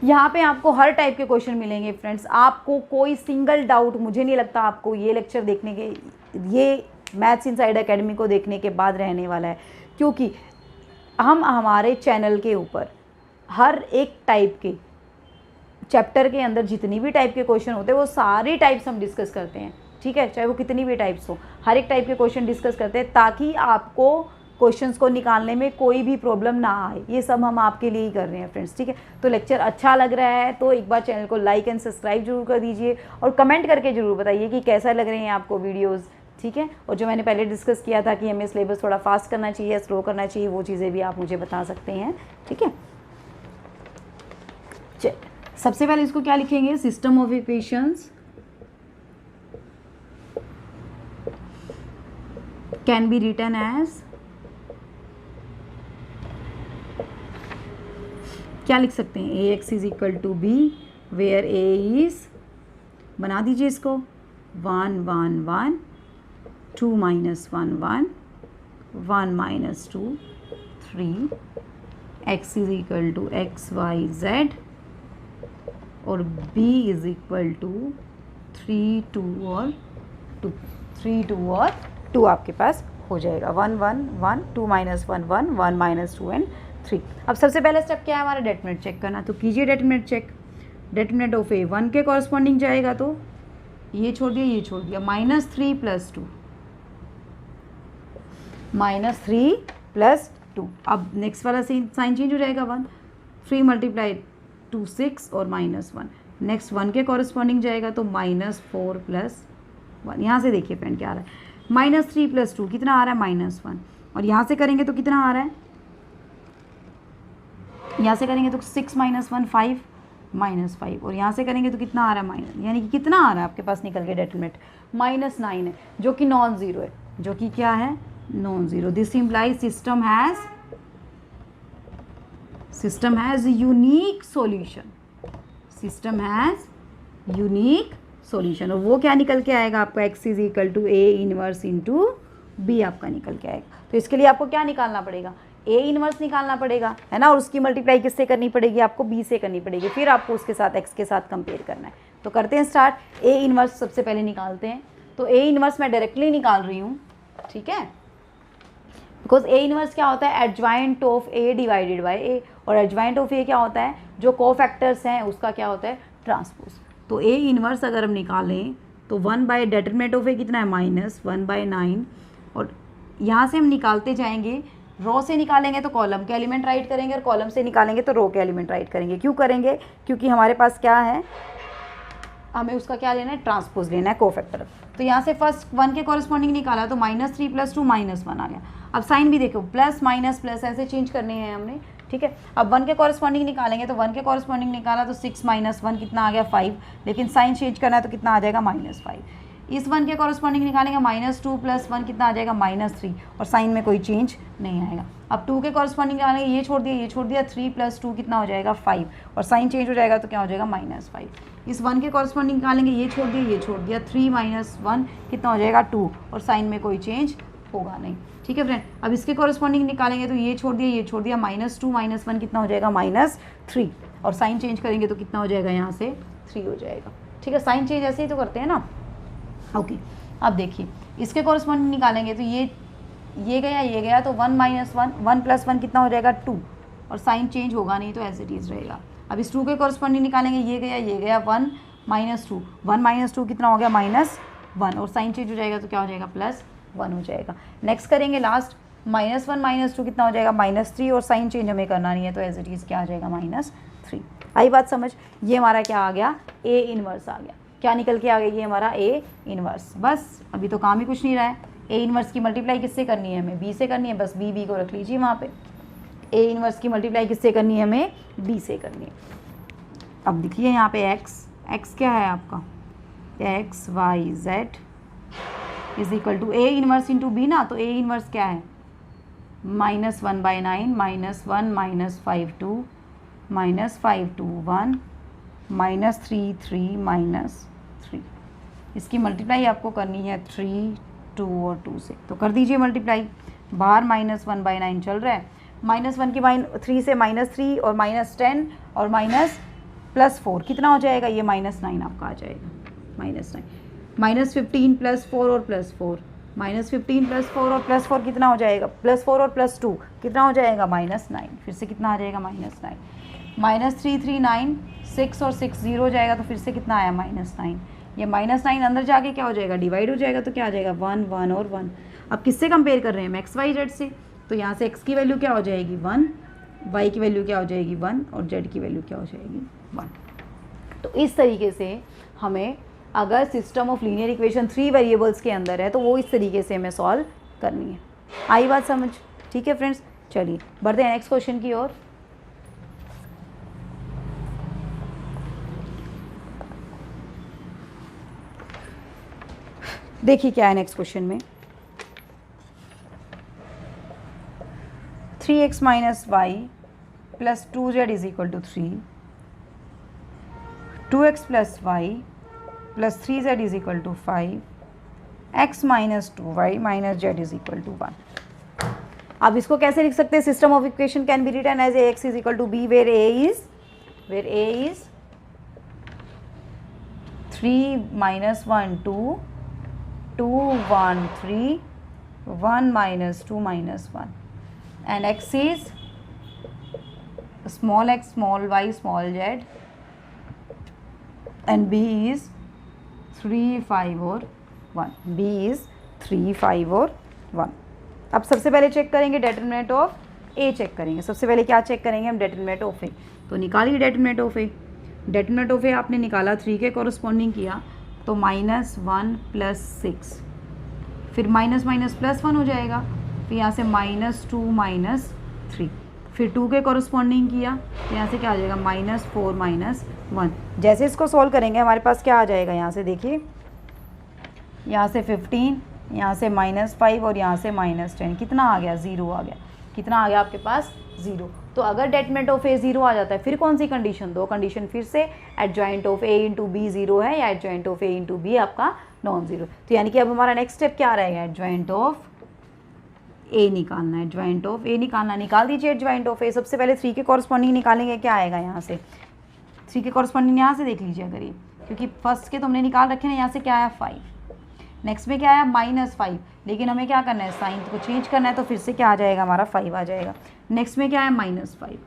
यहाँ पे आपको हर टाइप के क्वेश्चन मिलेंगे फ्रेंड्स, आपको कोई सिंगल डाउट, मुझे नहीं लगता आपको ये लेक्चर देखने के, ये मैथ्स इनसाइड एकेडमी को देखने के बाद रहने वाला है, क्योंकि हम हमारे चैनल के ऊपर हर एक टाइप के चैप्टर के अंदर जितनी भी टाइप के क्वेश्चन होते हैं वो सारी टाइप्स हम डिस्कस करते हैं, ठीक है, चाहे वो कितनी भी टाइप्स हो, हर एक टाइप के क्वेश्चन डिस्कस करते हैं, ताकि आपको क्वेश्चंस को निकालने में कोई भी प्रॉब्लम ना आए, ये सब हम आपके लिए ही कर रहे हैं फ्रेंड्स, ठीक है। तो लेक्चर अच्छा लग रहा है तो एक बार चैनल को लाइक एंड सब्सक्राइब जरूर कर दीजिए, और कमेंट करके ज़रूर बताइए कि कैसा लग रहे हैं आपको वीडियोस, ठीक है। और जो मैंने पहले डिस्कस किया था कि हमें सिलेबस थोड़ा फास्ट करना चाहिए, स्लो करना चाहिए, वो चीज़ें भी आप मुझे बता सकते हैं, ठीक है। सबसे पहले इसको क्या लिखेंगे, system of equations can be written as, क्या लिख सकते हैं, A X is equal to B where A is, बना दीजिए इसको 1 1 1, 2 minus 1 1, 1 minus 2 3, X is equal to X Y Z, और बी इज इक्वल टू 3 2 और 2, 3 2 और 2 आपके पास हो जाएगा, 1 1 1, 2 माइनस 1 1, 1 माइनस 2 एंड 3। अब सबसे पहला स्टेप क्या है हमारा, डेटर्मिनेंट चेक करना, तो कीजिए डेटर्मिनेंट चेक, डेटर्मिनेंट ऑफ ए 1 के कॉरस्पॉन्डिंग जाएगा, तो ये छोड़ दिया, ये छोड़ दिया, -3 + 2, -3 + 2। अब नेक्स्ट वाला साइन चेंज हो जाएगा, 1 3 × 2 6 और -1, नेक्स्ट 1 के कॉरस्पॉन्डिंग जाएगा तो -4 + 1। यहाँ से देखिए फ्रेंड क्या आ रहा है, -3 + 2 कितना आ रहा है -1, और यहाँ से करेंगे तो कितना आ रहा है, यहाँ से करेंगे तो 6 - 1 5 -5, और यहाँ से करेंगे तो कितना आ रहा है माइनस, यानी कि कितना आ रहा है आपके पास निकल के डेटरमिनेंट -9 है, जो कि नॉन ज़ीरो है, जो कि क्या है, non zero. This implies system has unique solution, system has unique solution. और वो क्या निकल के आएगा आपका, x = A inverse into B आपका निकल के आएगा। तो इसके लिए आपको क्या निकालना पड़ेगा, A इनवर्स निकालना पड़ेगा, है ना, और उसकी मल्टीप्लाई किससे करनी पड़ेगी, आपको B से करनी पड़ेगी, फिर आपको उसके साथ x के साथ कंपेयर करना है। तो करते हैं स्टार्ट। A इनवर्स सबसे पहले निकालते हैं। तो A इनवर्स मैं डायरेक्टली निकाल रही हूँ, ठीक है, बिकॉज A इनवर्स क्या होता है, adjoint of A divided by A, और एडजॉइंट ऑफ A क्या होता है, जो कोफैक्टर्स हैं उसका क्या होता है, ट्रांसपोज। तो A इनवर्स अगर हम निकालें तो 1 डेटरमिनेंट ऑफ A कितना है, -1/9, और यहाँ से हम निकालते जाएंगे, रो से निकालेंगे तो कॉलम के एलिमेंट राइट करेंगे, और कॉलम से निकालेंगे तो रो के एलिमेंट राइट करेंगे। क्यों करेंगे, क्योंकि हमारे पास क्या है, हमें उसका क्या लेना है, ट्रांसपोज लेना है, कोफैक्टर। तो यहाँ से फर्स्ट 1 के कॉरस्पॉन्डिंग निकाला तो -3 + 2 -1 आ गया। अब साइन भी देखो, प्लस माइनस प्लस ऐसे चेंज करने हैं हमने, ठीक है। अब 1 के कॉरस्पॉन्डिंग निकालेंगे तो 1 के कॉरस्पॉन्डिंग निकाला तो 6 - 1 कितना आ गया, 5, लेकिन साइन चेंज करना है तो कितना आ जाएगा, -5। इस 1 के कॉरस्पॉन्डिंग निकालेंगे, -2 + 1 कितना आ जाएगा, -3, और साइन में कोई चेंज नहीं आएगा। अब 2 के कॉरस्पॉन्डिंग निकालेंगे, ये छोड़ दिया, 3 + 2 कितना हो जाएगा, 5, और साइन चेंज हो जाएगा तो क्या हो जाएगा, -5। इस 1 के कॉरस्पॉन्डिंग निकालेंगे, ये छोड़ दिया, 3 - 1 कितना हो जाएगा, 2, और साइन में कोई चेंज होगा नहीं, ठीक है फ्रेंड। अब इसके कॉरस्पॉन्डिंग निकालेंगे तो ये छोड़ दिया, -2 - 1 कितना हो जाएगा, -3, और साइन चेंज करेंगे तो कितना हो जाएगा, यहाँ से 3 हो जाएगा, ठीक है। साइन चेंज ऐसे ही तो करते हैं ना, ओके। अब देखिए इसके कॉरस्पॉन्डिंग निकालेंगे तो ये गया तो 1 - 1 + 1 कितना हो जाएगा, 2, और साइन चेंज होगा नहीं तो एज इट इज़ रहेगा। अब इस 2 के कॉरस्पॉन्डिंग निकालेंगे, ये गया 1 - 2, 1 - 2 कितना हो गया, -1, और साइन चेंज हो जाएगा तो क्या हो जाएगा, +1 हो जाएगा। नेक्स्ट करेंगे लास्ट, -1 - 2 कितना हो जाएगा, -3, और साइन चेंज हमें करना नहीं है तो एज इट इज़ क्या आ जाएगा, -3। आई बात समझ। ये हमारा क्या आ गया, A इनवर्स आ गया। क्या निकल के आ गया, ये हमारा A इनवर्स। बस अभी तो काम ही कुछ नहीं रहा है। A इनवर्स की मल्टीप्लाई किससे करनी है, हमें B से करनी है, बस B को रख लीजिए वहाँ पे। A इनवर्स की मल्टीप्लाई किससे करनी है, हमें B से करनी है। अब देखिए यहाँ पे x क्या है आपका, x y z = A inverse into B ना, तो A इनवर्स क्या है, -1/9 -1 -5 2 -5 2 1 -3 3 -3। इसकी मल्टीप्लाई आपको करनी है 3 2 और 2 से, तो कर दीजिए मल्टीप्लाई। बाहर -1/9 चल रहा है, -1 की 3 से -3 और -10 और +4 कितना हो जाएगा, ये -9 आपका आ जाएगा, -9 -15 +4 और +4 -15 +4 और +4 कितना हो जाएगा, +4 और +2 कितना हो जाएगा, -9। फिर से कितना आ जाएगा, -9 -3 3 9 6 और 6 0 हो जाएगा, तो फिर से कितना आया, -9। ये -9 अंदर जाके क्या हो जाएगा, डिवाइड हो जाएगा, तो क्या आ जाएगा, 1 1 और 1। अब किससे कंपेयर कर रहे हैं हम, x y z से, तो यहाँ से x की वैल्यू क्या हो जाएगी, 1, y की वैल्यू क्या हो जाएगी, 1, और z की वैल्यू क्या हो जाएगी, 1। तो इस तरीके से हमें अगर system of linear equation 3 variables के अंदर है तो वो इस तरीके से हमें सॉल्व करनी है। आई बात समझ, ठीक है फ्रेंड्स। चलिए बढ़ते हैं नेक्स्ट क्वेश्चन की ओर। देखिए क्या है नेक्स्ट क्वेश्चन में, 3x - y + 2z = 3, 2x + y + 3z = 5, x - 2y - z = 1। अब इसको कैसे लिख सकते हैं, system of equation can be written as ax = b where a is 3 - 1 2 2 1 3 1 - 2 - 1, and x is small x small y small z, and b is 3 5 और 1, b is 3 5 और 1। अब सबसे पहले चेक करेंगे डेटरमिनेंट ऑफ ए चेक करेंगे। सबसे पहले क्या चेक करेंगे हम, डेटरमिनेंट ऑफ ए। तो निकालिए determinant of A. Determinant of A आपने निकाला, 3 के कॉरस्पॉन्डिंग किया तो -1 + 6, फिर माइनस माइनस +1 हो जाएगा, फिर यहाँ से -2 - 3, फिर 2 के कॉरस्पॉन्डिंग किया तो यहाँ से क्या आ जाएगा -4 - 1। जैसे इसको सॉल्व करेंगे हमारे पास क्या आ जाएगा, यहाँ से देखिए, यहाँ से 15, यहाँ से -5 और यहाँ से -10, कितना आ गया 0 आ गया। कितना आ गया आपके पास 0। तो अगर डेटर्मिनेंट ऑफ ए 0 आ जाता है फिर कौन सी कंडीशन, दो कंडीशन फिर से, adjoint of A into B 0 है या adjoint of A into B आपका नॉन ज़ीरो। तो यानी कि अब हमारा नेक्स्ट स्टेप क्या रहेगा, एडजॉइंट ऑफ ए निकालना है। एडजॉइंट ऑफ ए निकालना, निकाल दीजिए एडजॉइंट ऑफ ए। सबसे पहले 3 के कॉरस्पॉन्डिंग निकालेंगे, क्या आएगा यहाँ से 3 के कॉरस्पॉन्डिंग यहाँ से देख लीजिए अगर ये, क्योंकि फर्स्ट के तो हमने निकाल रखे ना, यहाँ से क्या आया 5, नेक्स्ट में क्या आया -5, लेकिन हमें क्या करना है साइन को चेंज करना है, तो फिर से क्या आ जाएगा हमारा 5 आ जाएगा। नेक्स्ट में क्या है -5,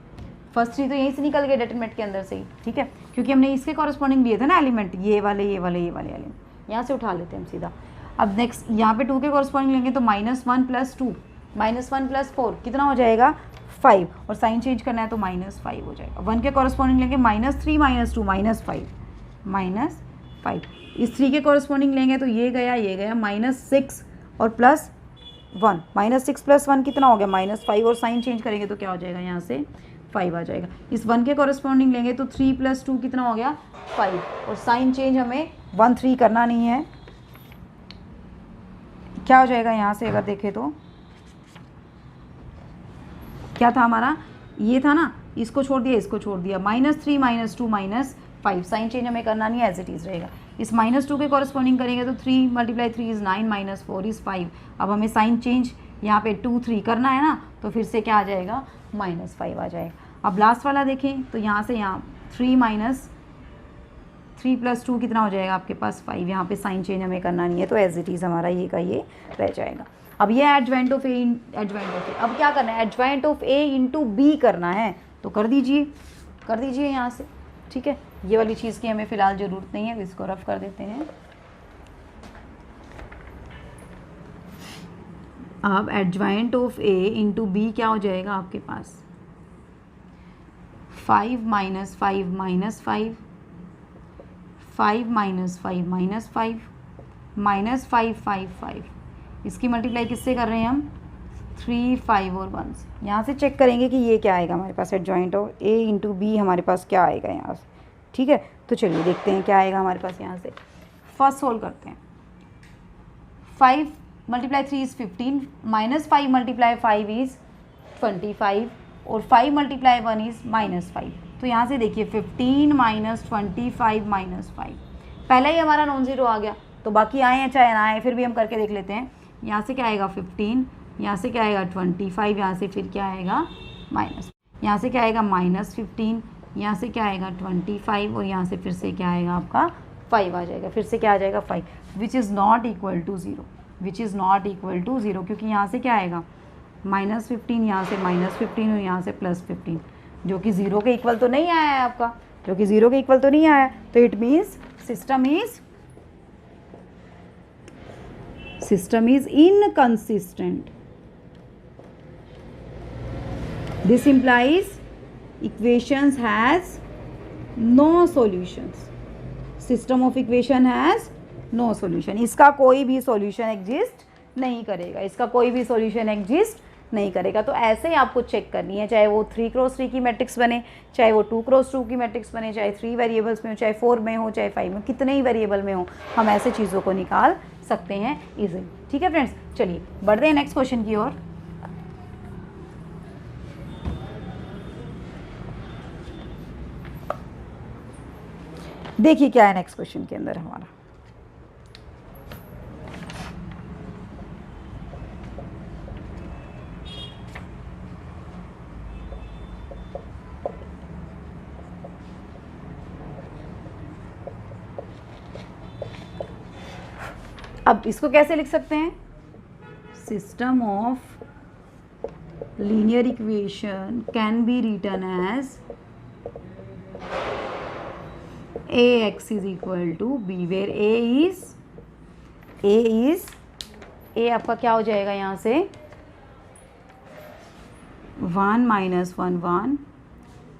फर्स्ट 3 तो यहीं से निकल गए डेटर्मिनेंट के अंदर से ही, ठीक है, क्योंकि हमने इसके कॉरस्पॉन्डिंग लिए थे ना एलिमेंट, ये वाले एलिमेंट, यहाँ से उठा लेते हैं हम सीधा। अब नेक्स्ट यहाँ पे 2 के कॉरस्पॉन्डिंग लेंगे तो -1 + 2, -1 + 4 कितना हो जाएगा 5, और साइन चेंज करना है तो -5 हो जाएगा। 1 के कॉरस्पॉन्डिंग लेंगे -3 - 2 -5, इस 3 के कॉरस्पॉन्डिंग लेंगे तो ये गया -6 और +1, -6 + 1 कितना हो गया -5, और साइन चेंज करेंगे तो क्या हो जाएगा यहाँ से 5 आ जाएगा। इस 1 के कॉरस्पॉन्डिंग लेंगे तो 3 + 2 कितना हो गया 5, और साइन चेंज हमें 1 3 करना नहीं है, क्या हो जाएगा यहाँ से अगर देखें तो क्या था हमारा, ये था ना, इसको छोड़ दिया इसको छोड़ दिया, -3 - 2 - 5, साइन चेंज हमें करना नहीं है, एज इट इज़ रहेगा। इस -2 के कॉरस्पॉन्डिंग करेंगे तो 3 × 3 = 9 - 4 = 5। अब हमें साइन चेंज यहाँ पे 2 3 करना है ना, तो फिर से क्या आ जाएगा -5 आ जाएगा। अब लास्ट वाला देखें तो यहाँ से यहाँ 3 + 2 कितना हो जाएगा आपके पास 5, यहाँ पे साइन चेंज हमें करना नहीं है, तो एज इट इज़ हमारा ये का ये रह जाएगा। अब ये एडजॉइंट ऑफ ए, अब क्या करना है, adjoint of A into B करना है, तो कर दीजिए यहाँ से, ठीक है। ये वाली चीज़ की हमें फ़िलहाल ज़रूरत नहीं है, इसको रफ कर देते हैं। अब adjoint of A into B क्या हो जाएगा आपके पास 5 - 5 - 5, 5 - 5 - 5 -5 5, इसकी मल्टीप्लाई किससे कर रहे हैं हम 3 5 और 1 से। यहाँ से चेक करेंगे कि ये क्या आएगा हमारे पास, adjoint of A into B हमारे पास क्या आएगा यहाँ से, ठीक है। तो चलिए देखते हैं क्या आएगा हमारे पास यहाँ से। फर्स्ट सोल्व करते हैं, 5 × 3 = 15, -5 × 5 = 25, और 5 × 1 = -5। तो यहाँ से देखिए 15 - 25 -5, पहले ही हमारा नॉन ज़ीरो आ गया, तो बाकी आए हैं चाहे ना आए फिर भी हम करके देख लेते हैं। यहाँ से क्या आएगा 15, यहाँ से क्या आएगा 25, यहाँ से फिर क्या आएगा यहाँ से क्या आएगा -15, यहाँ से क्या आएगा 25, और यहाँ से फिर से क्या आएगा आपका 5 आ जाएगा, फिर से क्या आ जाएगा 5, which is not equal to 0, क्योंकि यहाँ से क्या आएगा -15, यहाँ से -15 और यहाँ से +15, जो कि 0 के इक्वल तो नहीं आया है आपका, तो it means system is inconsistent. This implies equations has no solutions. System of equation has no solution. इसका कोई भी सॉल्यूशन एग्जिस्ट नहीं करेगा, तो ऐसे ही आपको चेक करनी है, चाहे वो 3 × 3 की मैट्रिक्स बने, चाहे वो 2 × 2 की मैट्रिक्स बने, चाहे 3 वेरिएबल्स में हो, चाहे 4 में हो, चाहे 5 में, कितने ही वेरिएबल में हो, हम ऐसे चीज़ों को निकाल सकते हैं इजीली, ठीक है फ्रेंड्स। चलिए बढ़ते हैं नेक्स्ट क्वेश्चन की ओर। देखिए क्या है नेक्स्ट क्वेश्चन के अंदर हमारा, अब इसको कैसे लिख सकते हैं, system of linear equation can be written as ax = b, where a आपका क्या हो जाएगा यहाँ से 1 - 1 1,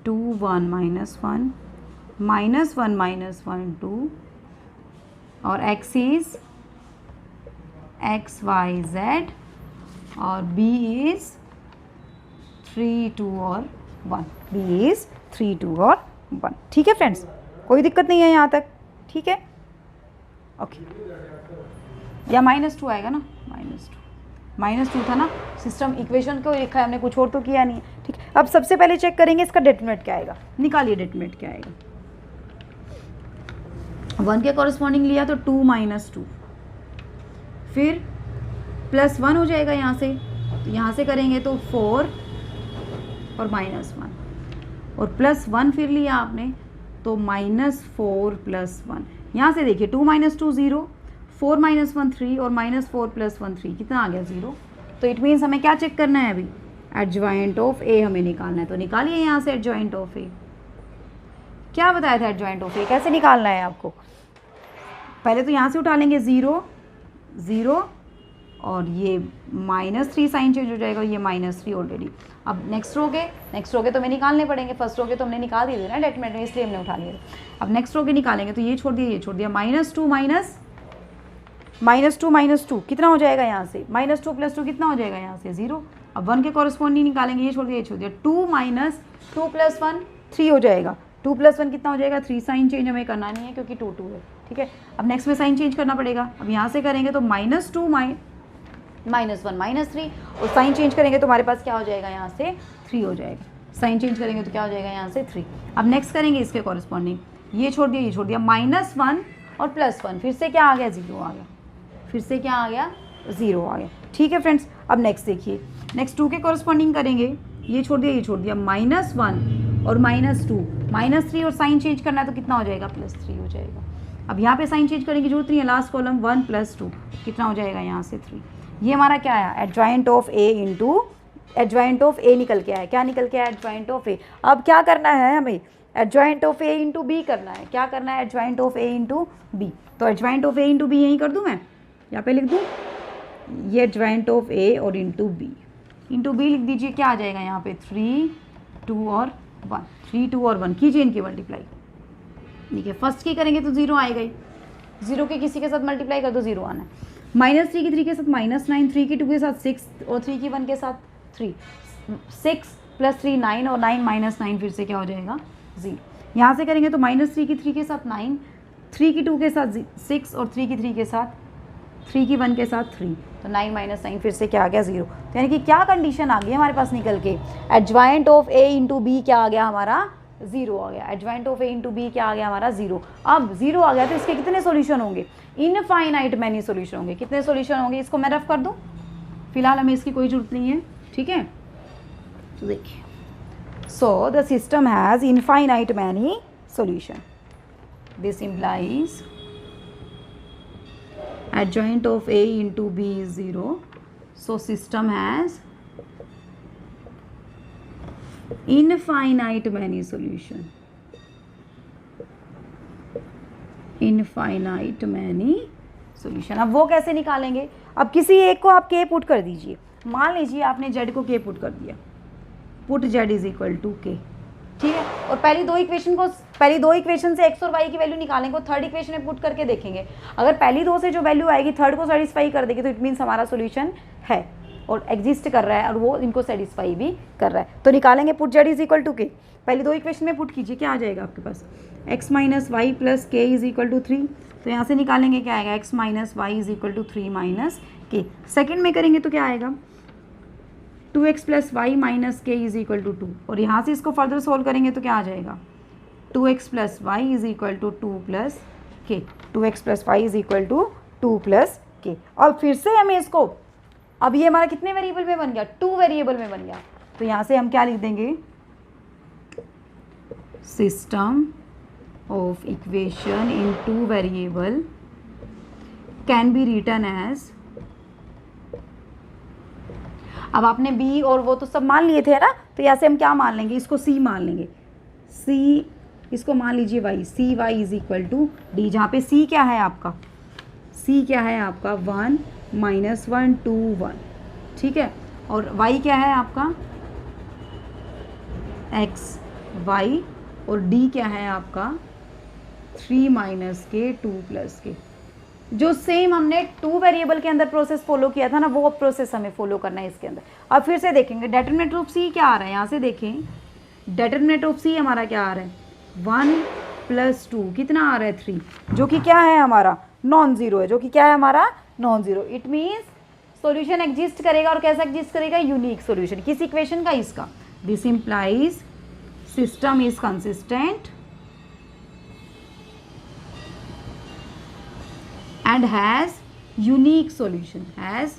2 1 -1 -1 -1 2 और x is x y z और b इज़ 3 2 और 1, b इज़ 3 2 और 1। ठीक है फ्रेंड्स, कोई दिक्कत नहीं है यहाँ तक? ठीक है, ओके। या -2 आएगा ना, -2 था ना, सिस्टम इक्वेशन को लिखा है हमने, कुछ और तो किया नहीं है। ठीक है, अब सबसे पहले चेक करेंगे इसका डेटर्मिनेंट क्या आएगा। निकालिए डेटर्मिनेंट क्या आएगा। 1 के कॉरस्पॉन्डिंग लिया तो 2 -2, फिर +1 हो जाएगा यहाँ से, तो यहाँ से करेंगे तो 4 और -1 और +1 फिर लिया आपने तो -4 + 1। यहाँ से देखिए 2 -2 0, 4 -1 3 और -4 + 1 3, कितना आ गया 0। तो इट मीन्स हमें क्या चेक करना है अभी, एडजॉइंट ऑफ ए हमें निकालना है। तो निकालिए यहाँ से एडजॉइंट ऑफ ए। क्या बताया था एडजॉइंट ऑफ ए कैसे निकालना है आपको? पहले तो यहाँ से उठा लेंगे 0 0 और ये -3 साइन चेंज हो जाएगा, ये -3 ऑलरेडी। अब नेक्स्ट रो के तो हमें निकालने पड़ेंगे, फर्स्ट रो के तो हमने निकाल दिए थे ना डेटर्मिनेंट में, इसलिए हमने उठा लिया। अब नेक्स्ट रो के निकालेंगे तो ये छोड़ दिया, ये छोड़ दिया, -2 कितना हो जाएगा यहाँ से, -2 + 2 कितना हो जाएगा यहाँ से 0। अब 1 के कॉरस्पॉन्डिंग निकालेंगे, ये छोड़ दिया, ये छोड़ दिया, 2 - 2 + 1 3 हो जाएगा, 2 + 1 कितना हो जाएगा 3। साइन चेंज हमें करना नहीं है क्योंकि 2 2 है। ठीक है, अब नेक्स्ट में साइन चेंज करना पड़ेगा। अब यहाँ से करेंगे तो -2 -1 -3 और साइन चेंज करेंगे तो हमारे पास क्या हो जाएगा यहाँ से 3 हो जाएगा। साइन चेंज करेंगे तो क्या हो जाएगा यहाँ से 3। अब नेक्स्ट करेंगे इसके कॉरस्पॉन्डिंग, ये छोड़ दिया, ये छोड़ दिया, -1 और +1 फिर से क्या आ गया 0 आ गया, फिर से क्या आ गया 0 आ गया। ठीक है फ्रेंड्स, अब नेक्स्ट देखिए, नेक्स्ट 2 के कॉरस्पॉन्डिंग करेंगे, ये छोड़ दिया, ये छोड़ दिया, -1 और -2 -3 और साइन चेंज करना है तो कितना हो जाएगा +3 हो जाएगा। अब यहाँ पे साइन चेंज करने की जरूरत नहीं है, लास्ट कॉलम 1 + 2 कितना हो जाएगा यहाँ से 3। ये हमारा क्या आया, adjoint of A into adjoint of A निकल के आया। क्या निकल के आया, एडजॉइंट ऑफ ए। अब क्या करना है हमें, adjoint of A into B करना है। क्या करना है, adjoint of A into B. तो adjoint of A into B यहीं कर दूँ मैं, यहाँ पे लिख दूँ ये एडजॉइंट ऑफ ए और इंटू बी लिख दीजिए। क्या आ जाएगा यहाँ पे 3 2 और 1, 3 2 और 1 कीजिए इनकी मल्टीप्लाई। देखिए फर्स्ट की करेंगे तो 0 आएगा ही, 0 के किसी के साथ मल्टीप्लाई कर दो 0 आना है। -3 की 3 के साथ -9, 3 की 2 के साथ 6 और 3 की 1 के साथ 3, 6 + 3 9 और 9 -9 फिर से क्या हो जाएगा 0। यहाँ से करेंगे तो -3 की 3 के साथ 9, 3 की 2 के साथ 6 और 3 की 3 के साथ 3 की 1 के साथ 3, तो 9 - 9 फिर से क्या आ गया 0। तो यानी कि क्या कंडीशन आ गई हमारे पास निकल के, adjoint of A into B क्या आ गया हमारा 0 आ गया। Adjoint of A into B क्या आ गया हमारा 0। अब 0 आ गया तो इसके कितने सॉल्यूशन होंगे, इनफाइनाइट मैनी सॉल्यूशन होंगे। कितने सॉल्यूशन होंगे, इसको मैं रफ कर दूं, फिलहाल हमें इसकी कोई जरूरत नहीं है। ठीक है, तो देखिए, so the system has infinite many solution. This implies adjoint of A into B is 0, so system has infinite many solution, infinite many solution। अब वो कैसे निकालेंगे, अब किसी एक को आप K पुट कर दीजिए। मान लीजिए आपने Z को K पुट कर दिया, put Z is equal to K। ठीक है, और पहली दो इक्वेशन से x और y की वैल्यू निकालेंगे और थर्ड इक्वेशन में पुट करके देखेंगे। अगर पहली दो से जो वैल्यू आएगी थर्ड को सेटिस्फाई कर देगी तो इट मीन्स हमारा सॉल्यूशन है और एग्जिस्ट कर रहा है और वो इनको सेटिस्फाई भी कर रहा है। तो निकालेंगे put z is equal to k। पहली दो इक्वेशन में पुट कीजिए, क्या आ जाएगा आपके पास, x - y + k is equal to 3। तो यहाँ से निकालेंगे क्या आएगा, x - y is equal to 3 - k। Second में करेंगे तो क्या आएगा, 2x + y - k is equal to 2। और यहाँ से इसको फर्दर सोल्व करेंगे तो क्या आ जाएगा, 2x + y is equal to 2 + k। 2x + y is equal to 2 + k। और फिर से हमें इसको, अब ये हमारा कितने वेरिएबल में बन गया, 2 वेरिएबल में बन गया। तो यहाँ से हम क्या लिख देंगे, system of equation in 2 variable can be written as. अब आपने b और वो तो सब मान लिए थे ना, तो यहाँ से हम क्या मान लेंगे, इसको c मान लेंगे, c इसको मान लीजिए y, cy is equal to d, जहाँ पे c क्या है आपका, c क्या है आपका 1 - 1 2 1। ठीक है, और y क्या है आपका x y और d क्या है आपका 3 माइनस के 2 प्लस के। जो सेम हमने 2 वेरिएबल के अंदर प्रोसेस फॉलो किया था ना, वो प्रोसेस हमें फॉलो करना है इसके अंदर। अब फिर से देखेंगे डिटरमिनेंट ऑफ c क्या आ रहा है, यहाँ से देखें डिटरमिनेंट ऑफ c हमारा क्या आ रहा है 1 प्लस 2 कितना आ रहा है 3, जो कि क्या है हमारा नॉन ज़ीरो है, जो कि क्या है हमारा non zero. It means solution exist करेगा, और कैसा एग्जिस्ट करेगा, यूनिक सॉल्यूशन किस इक्वेशन का, इसका। This implies system is consistent and has unique solution, has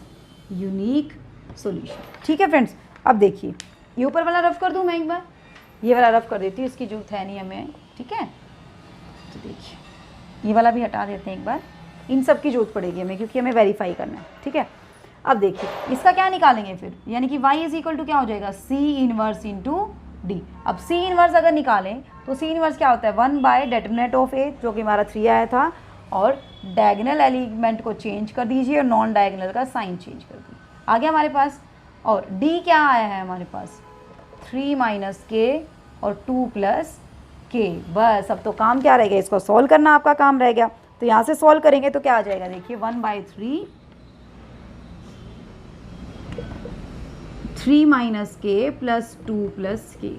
unique solution. ठीक है फ्रेंड्स, अब देखिए ये ऊपर वाला रफ कर दूं मैं एक बार, ये वाला रफ कर देती हूँ, इसकी जरूरत है नहीं हमें। ठीक है, तो देखिए ये वाला भी हटा देते हैं एक बार, इन सब की जरूरत पड़ेगी हमें क्योंकि हमें वेरीफाई करना है। ठीक है, अब देखिए इसका क्या निकालेंगे फिर, यानी कि y इज इक्वल टू क्या हो जाएगा c इनवर्स इंटू डी। अब c इनवर्स अगर निकालें तो c इनवर्स क्या होता है 1 बाय डिटरमिनेंट ऑफ a, जो कि हमारा 3 आया था, और डायगोनल एलिमेंट को चेंज कर दीजिए और नॉन डायगोनल का साइन चेंज कर दीजिए, आ गया हमारे पास। और d क्या आया है हमारे पास 3 माइनस के और 2 प्लस के। बस अब तो काम क्या रह गया, इसको सॉल्व करना आपका काम रह गया। तो यहाँ से सॉल्व करेंगे तो क्या आ जाएगा, देखिए 1/3 माइनस के प्लस 2 प्लस के।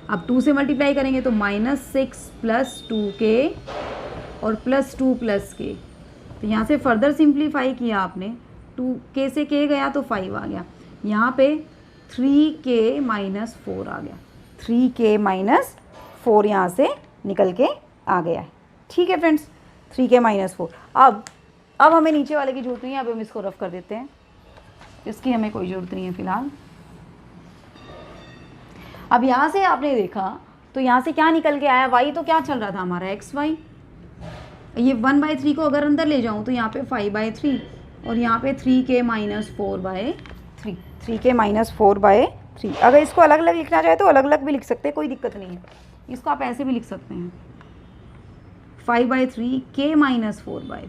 अब 2 से मल्टीप्लाई करेंगे तो -6 प्लस 2k और प्लस 2 प्लस के। तो यहाँ से फर्दर सिंप्लीफाई किया आपने, 2k से k गया तो 5 आ गया, यहाँ पे 3k माइनस 4 आ गया, 3k माइनस 4 यहाँ से निकल के आ गया है। ठीक है फ्रेंड्स, 3k माइनस 4। अब हमें नीचे वाले की जरूरत नहीं है, अब हम इसको रफ कर देते हैं, इसकी हमें कोई ज़रूरत नहीं है फ़िलहाल। अब यहाँ से आपने देखा तो यहाँ से क्या निकल के आया, y तो क्या चल रहा था हमारा xy, ये 1/3 को अगर अंदर ले जाऊँ तो यहाँ पे 5/3 और यहाँ पे 3k माइनस 4/3, 3k माइनस 4/3। अगर इसको अलग अलग लिखना चाहे तो अलग अलग भी लिख सकते हैं, कोई दिक्कत नहीं है, इसको आप ऐसे भी लिख सकते हैं 5/3 k माइनस 4/3।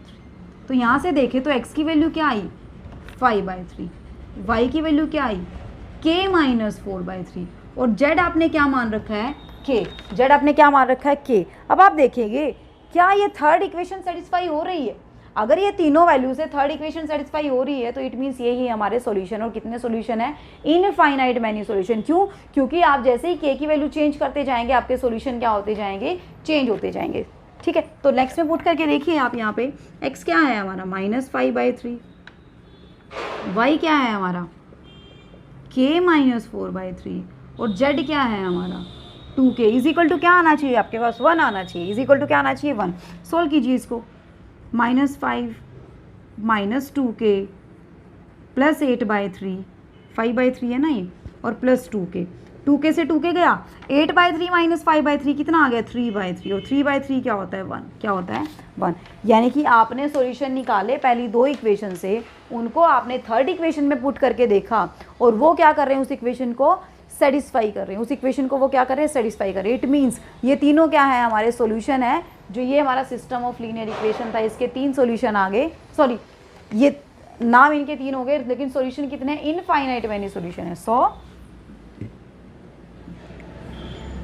तो यहाँ से देखें तो x की वैल्यू क्या आई 5/3, y की वैल्यू क्या आई k माइनस 4/3, और z आपने क्या मान रखा है k, z आपने क्या मान रखा है k। अब आप देखेंगे क्या ये थर्ड इक्वेशन सेटिस्फाई हो रही है, अगर ये तीनों वैल्यू से थर्ड इक्वेशन सेटिस्फाई हो रही है तो इट मीन्स ये ही हमारे सॉल्यूशन। और कितने सॉल्यूशन है, इनफाइनाइट मैनी सॉल्यूशन। क्यों, क्योंकि आप जैसे ही k की वैल्यू चेंज करते जाएंगे आपके सॉल्यूशन क्या होते जाएंगे, चेंज होते जाएंगे। ठीक है, तो नेक्स्ट में पुट करके देखिए आप, यहाँ पे x क्या है हमारा -5/3, y क्या है हमारा k माइनस 4/3, और z क्या है हमारा 2k। इज इक्वल टू क्या आना चाहिए आपके पास 1 आना चाहिए, इज इक्वल टू क्या आना चाहिए 1। सोल्व कीजिए इसको, -5 माइनस 2k प्लस 8/3, 5/3 है ना ये, और प्लस 2k, 2k से 2k गया, 8/3 माइनस 5/3 कितना आ गया 3/3, और 3/3 क्या होता है 1, क्या होता है 1। यानी कि आपने सॉल्यूशन निकाले पहली दो इक्वेशन से, उनको आपने थर्ड इक्वेशन में पुट करके देखा और वो क्या कर रहे हैं, उस इक्वेशन को सेटिस्फाई कर रहे हैं, उस इक्वेशन को वो क्या कर रहे हैं, सेटिस्फाई कर रहे हैं। इट मीन्स ये तीनों क्या है हमारे सॉल्यूशन है। जो ये हमारा सिस्टम ऑफ लीनियर इक्वेशन था, इसके 3 सॉल्यूशन आ गए, सॉरी ये नाम इनके 3 हो गए, लेकिन सॉल्यूशन कितने, इनफाइनाइट मैनी सॉल्यूशन है। So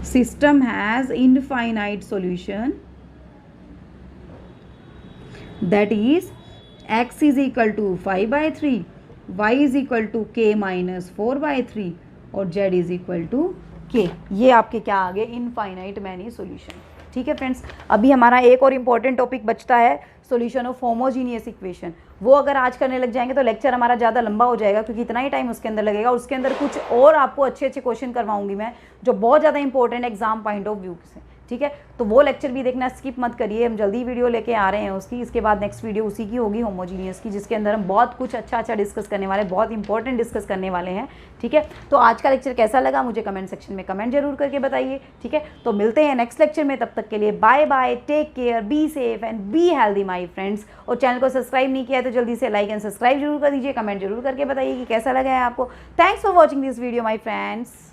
system has infinite solution, that is x is equal to 5/3, y is equal to k minus 4/3 और z is equal to k। ये आपके क्या आ गए, इनफाइनाइट मैनी सॉल्यूशन। ठीक है फ्रेंड्स, अभी हमारा एक और इम्पॉर्टेंट टॉपिक बचता है, सॉल्यूशन ऑफ होमोजीनियस इक्वेशन। वो अगर आज करने लग जाएंगे तो लेक्चर हमारा ज़्यादा लंबा हो जाएगा, क्योंकि इतना ही टाइम उसके अंदर लगेगा। उसके अंदर कुछ और आपको अच्छे अच्छे क्वेश्चन करवाऊंगी मैं, जो बहुत ज़्यादा important exam point of view से। ठीक है, तो वो लेक्चर भी देखना, स्किप मत करिए, हम जल्दी वीडियो लेके आ रहे हैं उसकी। इसके बाद नेक्स्ट वीडियो उसी की होगी, होमोजीनियस की, जिसके अंदर हम बहुत कुछ अच्छा अच्छा डिस्कस करने वाले, बहुत इंपॉर्टेंट डिस्कस करने वाले हैं। ठीक है, तो आज का लेक्चर कैसा लगा मुझे कमेंट सेक्शन में कमेंट जरूर करके बताइए। ठीक है, तो मिलते हैं नेक्स्ट लेक्चर में, तब तक के लिए bye bye, take care, be safe and be healthy my friends. और चैनल को सब्सक्राइब नहीं किया है तो जल्दी से लाइक एंड सब्सक्राइब जरूर कर दीजिए, कमेंट जरूर करके बताइए कि कैसा लगा है आपको। Thanks for watching this video my friends.